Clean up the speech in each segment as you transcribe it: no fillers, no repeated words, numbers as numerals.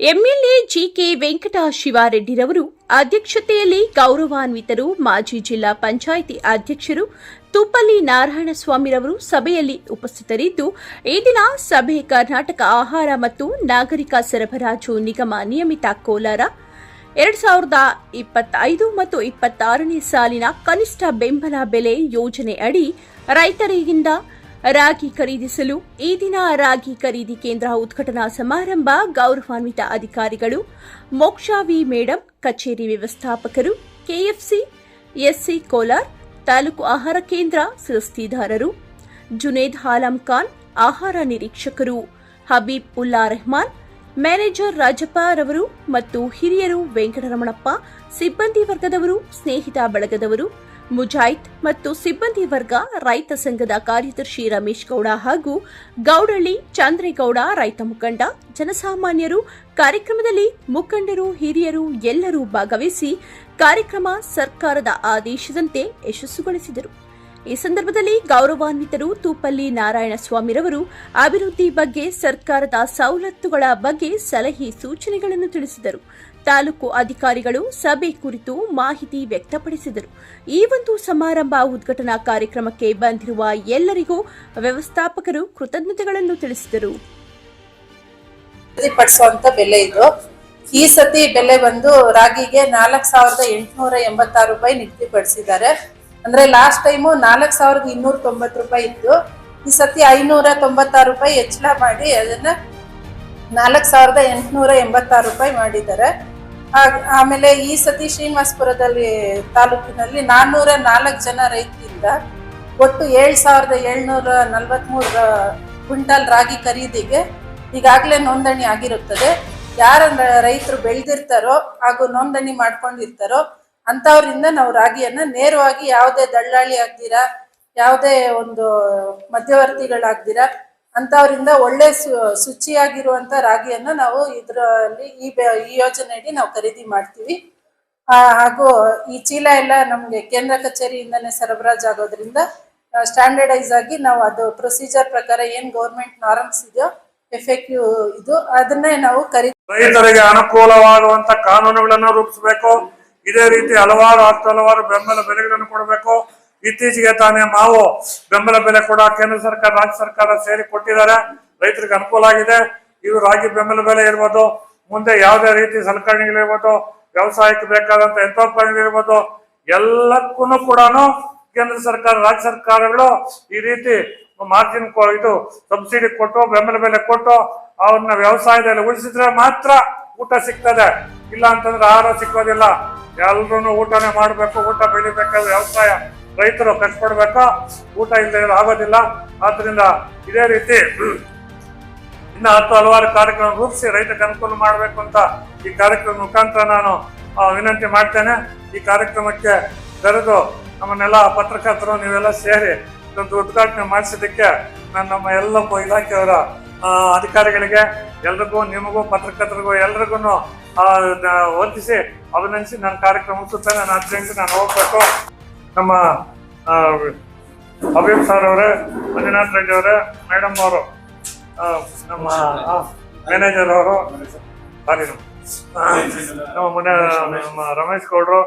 MLA GK ವೆಂಕಟಶಿವಾರೆಡ್ಡಿರವರು ಅಧ್ಯಕ್ಷತೆಯಲ್ಲಿ ಗೌರವಾನ್ವಿತರು ಮಾಜಿ ಜಿಲ್ಲಾ ಪಂಚಾಯಿತಿ ಅಧ್ಯಕ್ಷರು ತುಪ್ಪಲಿ ನಾರಾಯಣಸ್ವಾಮಿರವರು ಸಭೆಯಲ್ಲಿ ಉಪಸ್ಥಿತರಿದ್ದು, ಈ ದಿನ ಸಭೆ ಕರ್ನಾಟಕ ಆಹಾರ ಮತ್ತು ನಾಗರಿಕ ಸರಬರಾಜು ನಿಗಮ ನಿಯಮಿತ ಕೋಲಾರ 2025 ಮತ್ತು 26ನೇ ಸಾಲಿನ ಕನಿಷ್ಠ ಬೆಂಬಲ ಬೆಲೆ ಯೋಜನೆ ಅಡಿ ರೈತರಿಂದ ರಾಗಿ ಖರೀದಿಸಲು ಈ ದಿನ ರಾಗಿ ಖರೀದಿ ಕೇಂದ್ರ ಉದ್ಘಾಟನಾ ಸಮಾರಂಭ ಗೌರವಾನ್ವಿತ ಅಧಿಕಾರಿಗಳು ಮೋಕ್ಷಾ ವಿ ಮೇಡಂ, ಕಚೇರಿ ವ್ಯವಸ್ಥಾಪಕರು, ಕೆಎಫ್ಸಿ ಎಸ್ಸಿ ಕೋಲಾರ್ ತಾಲೂಕು ಆಹಾರ ಕೇಂದ್ರ ಸಿರಸ್ತಿದಾರರು ಜುನೇದ್ ಆಲಂ ಖಾನ್, ಆಹಾರ ನಿರೀಕ್ಷಕರು ಹಬೀಬ್ ಉಲ್ಲಾ ರೆಹಮಾನ್, ಮ್ಯಾನೇಜರ್ ರಾಜಪ್ಪ ರವರು ಮತ್ತು ಹಿರಿಯರು ವೆಂಕಟರಮಣಪ್ಪ, ಸಿಬ್ಬಂದಿ ವರ್ಗದವರು, ಸ್ನೇಹಿತ ಬಳಗದವರು, ಮುಜಾಹಿದ್ ಮತ್ತು ಸಿಬ್ಬಂದಿ ವರ್ಗ, ರೈತ ಸಂಘದ ಕಾರ್ಯದರ್ಶಿ ರಮೇಶ್ ಗೌಡ ಹಾಗೂ ಗೌಡಳ್ಳಿ ಚಂದ್ರೇಗೌಡ, ರೈತ ಮುಖಂಡ, ಜನಸಾಮಾನ್ಯರು ಕಾರ್ಯಕ್ರಮದಲ್ಲಿ ಮುಖಂಡರು, ಹಿರಿಯರು ಎಲ್ಲರೂ ಭಾಗವಹಿಸಿ ಕಾರ್ಯಕ್ರಮ ಸರ್ಕಾರದ ಆದೇಶದಂತೆ ಯಶಸ್ಸುಗೊಳಿಸಿದರು. ಈ ಸಂದರ್ಭದಲ್ಲಿ ಗೌರವಾನ್ವಿತರು ತುಪ್ಪಲಿ ನಾರಾಯಣಸ್ವಾಮಿರವರು ಅಭಿವೃದ್ಧಿ ಬಗ್ಗೆ, ಸರ್ಕಾರದ ಸವಲತ್ತುಗಳ ಬಗ್ಗೆ ಸಲಹೆ ಸೂಚನೆಗಳನ್ನು ತಿಳಿಸಿದರು. ತಾಲೂಕು ಅಧಿಕಾರಿಗಳು ಸಭೆ ಕುರಿತು ಮಾಹಿತಿ ವ್ಯಕ್ತಪಡಿಸಿದರು. ಈ ಒಂದು ಸಮಾರಂಭ ಉದ್ಘಾಟನಾ ಕಾರ್ಯಕ್ರಮಕ್ಕೆ ಬಂದಿರುವ ಎಲ್ಲರಿಗೂ ವ್ಯವಸ್ಥಾಪಕರು ಕೃತಜ್ಞತೆಗಳನ್ನು ತಿಳಿಸಿದರು. ಬೆಲೆ ಇದು ಈ ಸತಿ ಬೆಲೆ ಬಂದು ರಾಗಿಗೆ 4886 ರೂಪಾಯಿ ನಿಗದಿಪಡಿಸಿದ್ದಾರೆ. ಅಂದ್ರೆ ಲಾಸ್ಟ್ ಟೈಮು 4290 ರೂಪಾಯಿ ಇತ್ತು. ಈ ಸತಿ 596 ರೂಪಾಯಿ ಹೆಚ್ಚಳ ಮಾಡಿ ಅದನ್ನ 4886 ರೂಪಾಯಿ ಮಾಡಿದ್ದಾರೆ. ಆಮೇಲೆ ಈ ಸತಿ ಶ್ರೀನಿವಾಸಪುರದಲ್ಲಿ ತಾಲೂಕಿನಲ್ಲಿ 404 ಜನ ರೈತರಿಂದ ಒಟ್ಟು 7743 ಕ್ವಿಂಟಾಲ್ ರಾಗಿ ಖರೀದಿಗೆ ಈಗಾಗಲೇ ನೋಂದಣಿ ಆಗಿರುತ್ತದೆ. ಯಾರ ರೈತರು ಬೆಳೆದಿರ್ತಾರೋ ಹಾಗೂ ನೋಂದಣಿ ಮಾಡ್ಕೊಂಡಿರ್ತಾರೋ ಅಂತವ್ರಿಂದ ನಾವು ರಾಗಿಯನ್ನ ನೇರವಾಗಿ ಯಾವುದೇ ದಳ್ಳಾಳಿ ಆಗ್ದಿರಾ, ಯಾವುದೇ ಒಂದು ಮಧ್ಯವರ್ತಿಗಳಾಗ್ದಿರಾ ಅಂತವರಿಂದ ಒಳ್ಳೆ ಶುಚಿಯಾಗಿರುವಂತ ರಾಗಿಯನ್ನ ನಾವು ಇದರಲ್ಲಿ ಈ ಯೋಜನೆಯಡಿ ನಾವು ಖರೀದಿ ಮಾಡ್ತೀವಿ. ಹಾಗೂ ಈ ಚೀಲ ಎಲ್ಲ ನಮ್ಗೆ ಕೇಂದ್ರ ಕಚೇರಿಯಿಂದನೇ ಸರಬರಾಜು ಆಗೋದ್ರಿಂದ ಸ್ಟ್ಯಾಂಡರ್ಡೈಸ್ ಆಗಿ ನಾವು ಅದು ಪ್ರೊಸೀಜರ್ ಪ್ರಕಾರ ಏನ್ ಗೌರ್ಮೆಂಟ್ ನಾರ್ಮ್ಸ್ ಇದೆಯೋ ಎಫೆಕ್ಟಿವ್ ಇದು ಅದನ್ನೇ ನಾವು ರೈತರಿಗೆ ಅನುಕೂಲವಾಗುವಂತ ಕಾನೂನುಗಳನ್ನು ರೂಪಿಸಬೇಕು. ಇದೇ ರೀತಿ ಹಲವಾರು ಬೆಂಬಲ ಬೆಲೆಗಳನ್ನು ಕೊಡಬೇಕು. ಇತ್ತೀಚೆಗೆ ತಾನೇ ಮಾವು ಬೆಂಬಲ ಬೆಲೆ ಕೂಡ ಕೇಂದ್ರ ಸರ್ಕಾರ, ರಾಜ್ಯ ಸರ್ಕಾರ ಸೇರಿ ಕೊಟ್ಟಿದ್ದಾರೆ. ರೈತರಿಗೆ ಅನುಕೂಲ ಆಗಿದೆ. ಇವು ರಾಗಿ ಬೆಂಬಲ ಬೆಲೆ ಇರ್ಬೋದು, ಮುಂದೆ ಯಾವುದೇ ರೀತಿ ಸಲಕರಣೆಗಳಿರ್ಬೋದು, ವ್ಯವಸಾಯಕ್ಕೆ ಬೇಕಾದಂತ ಯಂತ್ರೋಪಕರಣಗಳಿರ್ಬೋದು, ಎಲ್ಲಕ್ಕೂ ಕೂಡ ಕೇಂದ್ರ ಸರ್ಕಾರ, ರಾಜ್ಯ ಸರ್ಕಾರಗಳು ಈ ರೀತಿ ಮಾರ್ಜಿನ್ ಇದು ಸಬ್ಸಿಡಿ ಕೊಟ್ಟು, ಬೆಂಬಲ ಬೆಲೆ ಕೊಟ್ಟು ಅವನ್ನ ವ್ಯವಸಾಯದಲ್ಲಿ ಉಳಿಸಿದ್ರೆ ಮಾತ್ರ ಊಟ ಸಿಗ್ತದೆ. ಇಲ್ಲ ಅಂತಂದ್ರೆ ಆಹಾರ ಸಿಕ್ಕೋದಿಲ್ಲ. ಎಲ್ರೂ ಊಟನೇ ಮಾಡ್ಬೇಕು. ಊಟ ಬೆಳಿಬೇಕಾದ್ರೆ ವ್ಯವಸಾಯ ರೈತರು ಕಷ್ಟಪಡ್ಬೇಕು. ಊಟ ಇಲ್ಲದೆ ಆಗೋದಿಲ್ಲ. ಆದ್ರಿಂದ ಇದೇ ರೀತಿ ಇನ್ನು ಹಲವಾರು ಕಾರ್ಯಕ್ರಮ ರೂಪಿಸಿ ರೈತರಿಗೆ ಅನುಕೂಲ ಮಾಡ್ಬೇಕು ಅಂತ ಈ ಕಾರ್ಯಕ್ರಮ ಮುಖಾಂತರ ನಾನು ವಿನಂತಿ ಮಾಡ್ತೇನೆ. ಈ ಕಾರ್ಯಕ್ರಮಕ್ಕೆ ಕರೆದು ನಮ್ಮನ್ನೆಲ್ಲ ಪತ್ರಕರ್ತರು ನೀವೆಲ್ಲ ಸೇರಿ ಒಂದು ಉದ್ಘಾಟನೆ ಮಾಡಿಸಿದ್ದಕ್ಕೆ ನಾನು ನಮ್ಮ ಎಲ್ಲ ಇಲಾಖೆಯವರ ಅಧಿಕಾರಿಗಳಿಗೆ ಎಲ್ರಿಗೂ, ನಿಮಗೂ, ಪತ್ರಕರ್ತರಿಗೂ ಎಲ್ರಿಗೂ ವಂದಿಸಿ ಅಭಿನಂದಿಸಿ ನನ್ನ ಕಾರ್ಯಕ್ರಮ ಮುಗಿಸುತ್ತೇನೆ. ನಾನು ಅರ್ಜೆಂಟ್ ನಾನು ಹೋಗ್ಬೇಕು. ನಮ್ಮ ಹಬೀಬ್ ಸರ್ ಅವರೇ, ಮಂಜುನಾಥ್ ರೆಡ್ಡಿ ಅವರೇ, ಮೇಡಮ್ ಅವರು, ನಮ್ಮ ಮ್ಯಾನೇಜರ್ ಅವರು, ನಮ್ಮ ರಮೇಶ್ ಗೌಡ್ರು,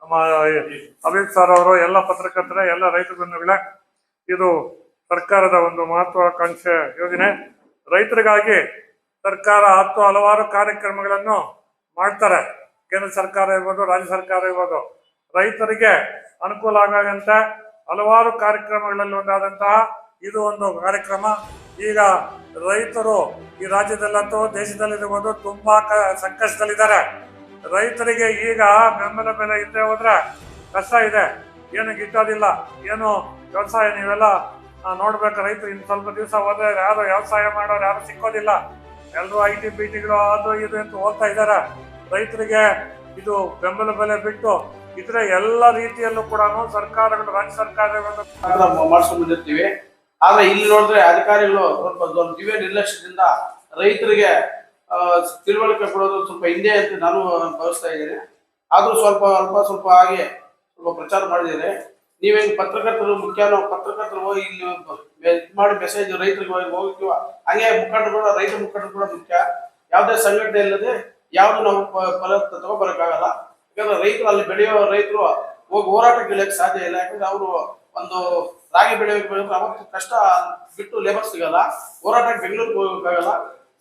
ನಮ್ಮ ಹಬೀಬ್ ಸರ್ ಅವರು, ಎಲ್ಲ ಪತ್ರಕರ್ತರೆ, ಎಲ್ಲ ರೈತ ಬಂಧುಗಳೇ, ಇದು ಸರ್ಕಾರದ ಒಂದು ಮಹತ್ವಾಕಾಂಕ್ಷೆ ಯೋಜನೆ. ರೈತರಿಗಾಗಿ ಸರ್ಕಾರ ಹಲವಾರು ಕಾರ್ಯಕ್ರಮಗಳನ್ನು ಮಾಡ್ತಾರೆ. ಕೇಂದ್ರ ಸರ್ಕಾರ ಇರ್ಬೋದು, ರಾಜ್ಯ ಸರ್ಕಾರ ಇರ್ಬೋದು. ರೈತರಿಗೆ ಅನುಕೂಲ ಆಗಂತ ಹಲವಾರು ಕಾರ್ಯಕ್ರಮಗಳಲ್ಲಿ ಒಂದಾದಂತಹ ಇದು ಒಂದು ಕಾರ್ಯಕ್ರಮ. ಈಗ ರೈತರು ಈ ರಾಜ್ಯದಲ್ಲಂತೂ ದೇಶದಲ್ಲಿರ್ಬೋದು ತುಂಬಾ ಸಂಕಷ್ಟದಲ್ಲಿದ್ದಾರೆ. ರೈತರಿಗೆ ಈಗ ಬೆಂಬಲ ಬೆಲೆ ಇದ್ದೇ ಹೋದ್ರೆ ಕಷ್ಟ ಇದೆ. ಏನು ಗಿಟ್ಟೋದಿಲ್ಲ. ಏನು ವ್ಯವಸಾಯ ನೀವೆಲ್ಲ ನೋಡ್ಬೇಕು. ರೈತರು ಇನ್ನು ಸ್ವಲ್ಪ ದಿವಸ ಹೋದ್ರೆ ಯಾರು ವ್ಯವಸಾಯ ಮಾಡೋರು ಯಾರು ಸಿಕ್ಕೋದಿಲ್ಲ. ಎಲ್ಲರೂ IT BTಗಳು ಅದು ಇದು ಅಂತ ಹೋಗ್ತಾ ಇದ್ದಾರೆ. ರೈತರಿಗೆ ಇದು ಬೆಂಬಲ ಬೆಲೆ ಬಿಟ್ಟು ಇದ್ರೆ ಎಲ್ಲ ರೀತಿಯಲ್ಲೂ ಕೂಡ ಸರ್ಕಾರಗಳು, ರಾಜ್ಯ ಸರ್ಕಾರಗಳು ಮಾಡ್ಸ್ಕೊಂಡ್ ಬಂದಿರ್ತೀವಿ. ಆದ್ರೆ ಇಲ್ಲಿ ನೋಡಿದ್ರೆ ಅಧಿಕಾರಿಗಳು ಸ್ವಲ್ಪ ದಿವ್ಯ ನಿರ್ಲಕ್ಷ್ಯದಿಂದ ರೈತರಿಗೆ ತಿಳುವಳಿಕೆ ಕೊಡೋದು ಸ್ವಲ್ಪ ಹಿಂದೆ ಅಂತ ನಾನು ಭಾವಿಸ್ತಾ ಇದ್ದೇನೆ. ಆದ್ರೂ ಸ್ವಲ್ಪ ಹಾಗೆ ಸ್ವಲ್ಪ ಪ್ರಚಾರ ಮಾಡಿದ್ದೇನೆ. ನೀವೇನು ಪತ್ರಕರ್ತರು ಮುಖ್ಯನೋ, ಪತ್ರಕರ್ತರು ಹೋಗಿ ಇಲ್ಲಿ ಮಾಡಿ ಮೆಸೇಜ್ ರೈತರಿಗೆ ಹೋಗ್ತೀವ, ಹಂಗೆ ಮುಖಂಡರು ಕೂಡ, ರೈತ ಮುಖಂಡರು ಕೂಡ ಮುಖ್ಯ. ಯಾವುದೇ ಸಂಘಟನೆ ಇಲ್ಲದೆ ಯಾವ್ದು ನಾವು ಫಲ ತಗೋಬರಕ್ಕಾಗಲ್ಲ. ಯಾಕಂದ್ರೆ ರೈತರು ಅಲ್ಲಿ ಬೆಳೆಯೋ ರೈತರು ಹೋಗಿ ಹೋರಾಟಕ್ಕೆ ಇಳಿಯಕ್ಕೆ ಸಾಧ್ಯ ಇಲ್ಲ. ಯಾಕಂದ್ರೆ ಅವರು ಒಂದು ರಾಗಿ ಬೆಳೆಯೋಕೆ ಅವತ್ತು ಕಷ್ಟ ಬಿಟ್ಟು ಲೇಬರ್ ಸಿಗಲ್ಲ, ಹೋರಾಟಕ್ಕೆ ಬೆಂಗಳೂರಿಗೆ ಹೋಗಕ್ಕಾಗಲ್ಲ.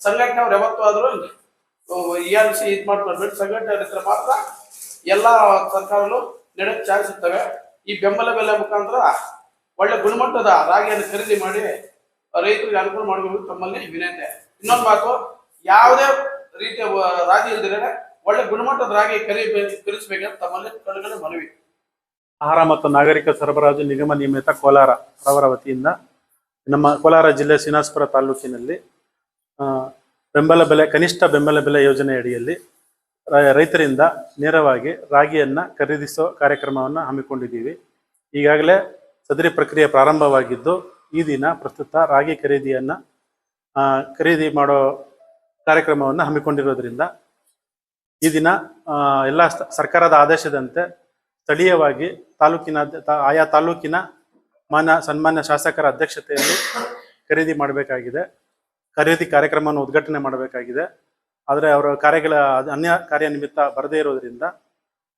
ಸಂಘಟನೆ ಅವ್ರು ಯಾವತ್ತು ಆದ್ರೂ ERC ಇದು ಮಾಡ್ಕೊಳ್ಬೇಕು. ಸಂಘಟನೆ ಇದ್ರೆ ಮಾತ್ರ ಎಲ್ಲಾ ಸರ್ಕಾರಗಳು ನಡೆಯಕ್ಕೆ ಚಾನ್ಸ್ ಇರ್ತವೆ. ಈ ಬೆಂಬಲ ಬೆಲೆ ಮುಖಾಂತರ ಒಳ್ಳೆ ಗುಣಮಟ್ಟದ ರಾಗಿಯನ್ನು ಖರೀದಿ ಮಾಡಿ ರೈತರಿಗೆ ಅನುಕೂಲ ಮಾಡಬೇಕು ತಮ್ಮಲ್ಲಿ ವಿನಂತಿ. ಇನ್ನೊಂದು ಮಾತು, ಯಾವುದೇ ರೀತಿಯ ರಾಗಿ ಇಲ್ದಿರ ಒಳ್ಳೆ ಗುಣಮಟ್ಟದ ರಾಗಿ ಖರೀದಿಸಬೇಕಂತ ತಮ್ಮಲ್ಲಿ ಕಡೆಗಡೆ ಮನವಿ. ಆಹಾರ ಮತ್ತು ನಾಗರಿಕ ಸರಬರಾಜು ನಿಗಮ ನಿಯಮಿತ ಕೋಲಾರ ರವರ ವತಿಯಿಂದ ನಮ್ಮ ಕೋಲಾರ ಜಿಲ್ಲೆ ಶ್ರೀನಿವಾಸಪುರ ತಾಲೂಕಿನಲ್ಲಿ ಬೆಂಬಲ ಬೆಲೆ ಕನಿಷ್ಠ ಬೆಂಬಲ ಬೆಲೆ ಯೋಜನೆ ಅಡಿಯಲ್ಲಿ ರೈತರಿಂದ ನೇರವಾಗಿ ರಾಗಿಯನ್ನು ಖರೀದಿಸೋ ಕಾರ್ಯಕ್ರಮವನ್ನು ಹಮ್ಮಿಕೊಂಡಿದ್ದೀವಿ. ಈಗಾಗಲೇ ಸದರಿ ಪ್ರಕ್ರಿಯೆ ಪ್ರಾರಂಭವಾಗಿದ್ದು ಈ ದಿನ ಪ್ರಸ್ತುತ ರಾಗಿ ಖರೀದಿ ಮಾಡೋ ಕಾರ್ಯಕ್ರಮವನ್ನು ಹಮ್ಮಿಕೊಂಡಿರೋದ್ರಿಂದ ಈ ದಿನ ಎಲ್ಲ ಸರ್ಕಾರದ ಆದೇಶದಂತೆ ಸ್ಥಳೀಯವಾಗಿ ಆಯಾ ತಾಲೂಕಿನ ಸನ್ಮಾನ್ಯ ಶಾಸಕರ ಅಧ್ಯಕ್ಷತೆಯಲ್ಲಿ ಖರೀದಿ ಮಾಡಬೇಕಾಗಿದೆ. ಖರೀದಿ ಕಾರ್ಯಕ್ರಮವನ್ನು ಉದ್ಘಾಟನೆ ಮಾಡಬೇಕಾಗಿದೆ. ಆದರೆ ಅವರ ಅನ್ಯ ಕಾರ್ಯ ನಿಮಿತ್ತ ಬರದೇ ಇರೋದ್ರಿಂದ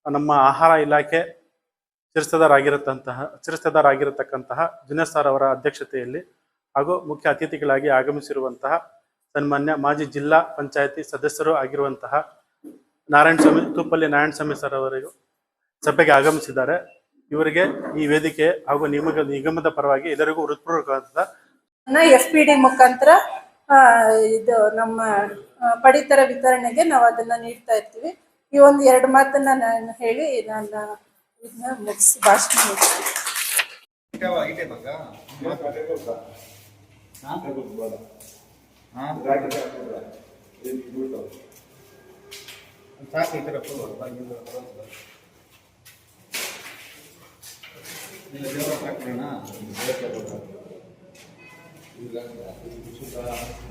ನಮ್ಮ ಆಹಾರ ಇಲಾಖೆ ಶಿರಸ್ತೇದಾರರಾಗಿರತಕ್ಕಂತಹ ಜುನೇದ್ ಸರ್ ಅವರ ಅಧ್ಯಕ್ಷತೆಯಲ್ಲಿ ಹಾಗೂ ಮುಖ್ಯ ಅತಿಥಿಗಳಾಗಿ ಆಗಮಿಸಿರುವಂತಹ ಸನ್ಮಾನ್ಯ ಮಾಜಿ ಜಿಲ್ಲಾ ಪಂಚಾಯತಿ ಸದಸ್ಯರು ಆಗಿರುವಂತಹ ತೂಪಲ್ಲಿ ನಾರಾಯಣಸ್ವಾಮಿ ಸರ್ ಅವರಿಗೂ ಸಭೆಗೆ ಆಗಮಿಸಿದ್ದಾರೆ. ಇವರಿಗೆ ಈ ವೇದಿಕೆ ಹಾಗೂ ನಿಗಮದ ಪರವಾಗಿ ಎಲ್ಲರಿಗೂ ಹೃತ್ಪೂರ್ವಕವಾದ FPD ಮುಖಾಂತರ ಇದು ನಮ್ಮ ಪಡಿತರ ವಿತರಣೆಗೆ ನಾವು ಅದನ್ನ ನೀಡ್ತಾ ಇರ್ತೀವಿ. ಈ ಒಂದು 2 ಮಾತನ್ನ ನಾನು ಹೇಳಿ ನನ್ನ ಇದನ್ನ ಭಾಷಣ ಮುಗಿಸ್ತೀನಿ. ಇಲ್ಲ